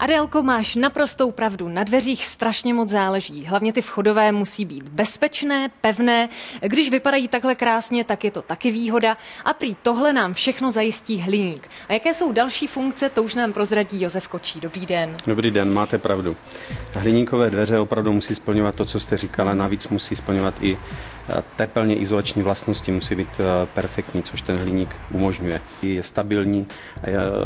Adélko, máš naprostou pravdu. Na dveřích strašně moc záleží. Hlavně ty vchodové musí být bezpečné, pevné. Když vypadají takhle krásně, tak je to taky výhoda. A prý tohle nám všechno zajistí hliník. A jaké jsou další funkce, to už nám prozradí Josef Kočí. Dobrý den. Dobrý den, máte pravdu. Hliníkové dveře opravdu musí splňovat to, co jste říkala. Navíc musí splňovat i tepelně izolační vlastnosti, musí být perfektní, což ten hliník umožňuje. Je stabilní,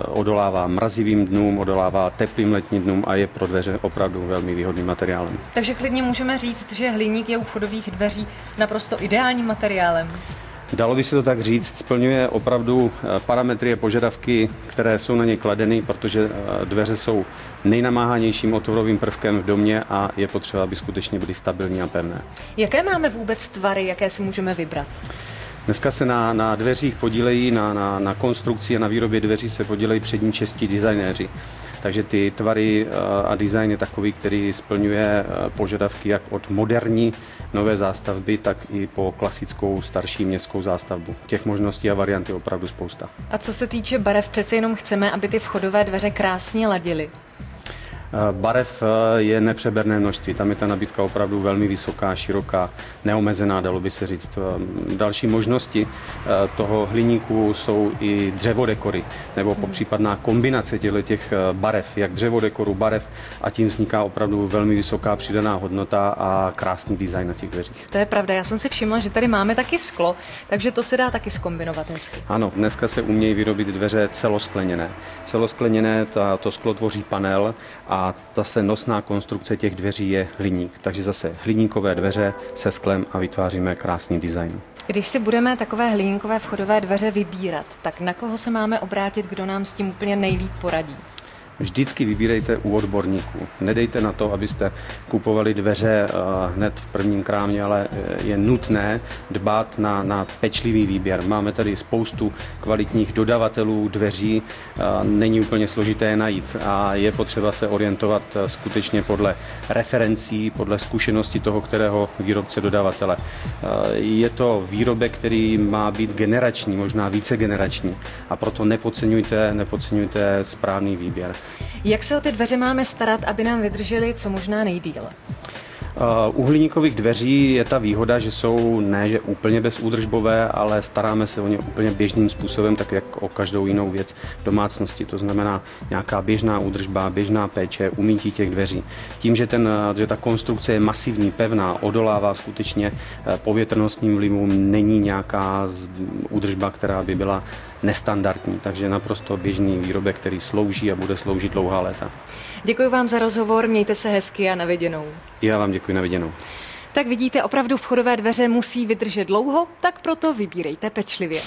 odolává mrazivým dnům, odolává teplým letním dnům a je pro dveře opravdu velmi výhodným materiálem. Takže klidně můžeme říct, že hliník je u vchodových dveří naprosto ideálním materiálem. Dalo by se to tak říct, splňuje opravdu parametry a požadavky, které jsou na ně kladeny, protože dveře jsou nejnamáhanějším otvorovým prvkem v domě a je potřeba, aby skutečně byly stabilní a pevné. Jaké máme vůbec tvary, jaké si můžeme vybrat? Dneska se na dveřích podílejí, na konstrukci a na výrobě dveří se podílejí přední čeští designéři. Takže ty tvary a design je takový, který splňuje požadavky jak od moderní nové zástavby, tak i po klasickou starší městskou zástavbu. Těch možností a variant je opravdu spousta. A co se týče barev, přece jenom chceme, aby ty vchodové dveře krásně ladily. Barev je nepřeberné množství, tam je ta nabídka opravdu velmi vysoká, široká, neomezená, dalo by se říct. Další možnosti toho hliníku jsou i dřevodekory, nebo popřípadná kombinace těch barev, jak dřevodekoru, barev, a tím vzniká opravdu velmi vysoká přidaná hodnota a krásný design na těch dveřích. To je pravda, já jsem si všimla, že tady máme taky sklo, takže to se dá taky zkombinovat hezky. Ano, dneska se umějí vyrobit dveře celoskleněné. Celoskleněné, to sklo tvoří panel a zase nosná konstrukce těch dveří je hliník. Takže zase hliníkové dveře se sklem a vytváříme krásný design. Když si budeme takové hliníkové vchodové dveře vybírat, tak na koho se máme obrátit, kdo nám s tím úplně nejlíp poradí? Vždycky vybírejte u odborníků. Nedejte na to, abyste kupovali dveře hned v prvním krámě, ale je nutné dbát na pečlivý výběr. Máme tady spoustu kvalitních dodavatelů dveří, není úplně složité je najít a je potřeba se orientovat skutečně podle referencí, podle zkušenosti toho, kterého výrobce dodavatele. Je to výrobek, který má být generační, možná vícegenerační, a proto nepodceňujte správný výběr. Jak se o ty dveře máme starat, aby nám vydržely co možná nejdýle? U hliníkových dveří je ta výhoda, že jsou ne že úplně bezúdržbové, ale staráme se o ně úplně běžným způsobem, tak jak o každou jinou věc v domácnosti. To znamená nějaká běžná údržba, běžná péče, umytí těch dveří. Tím, že ta konstrukce je masivní, pevná, odolává skutečně povětrnostním vlivům, není nějaká údržba, která by byla nestandardní, takže naprosto běžný výrobek, který slouží a bude sloužit dlouhá léta. Děkuji vám za rozhovor, mějte se hezky a na viděnou. Já vám děkuji, na viděnou. Tak vidíte, opravdu vchodové dveře musí vydržet dlouho, tak proto vybírejte pečlivě.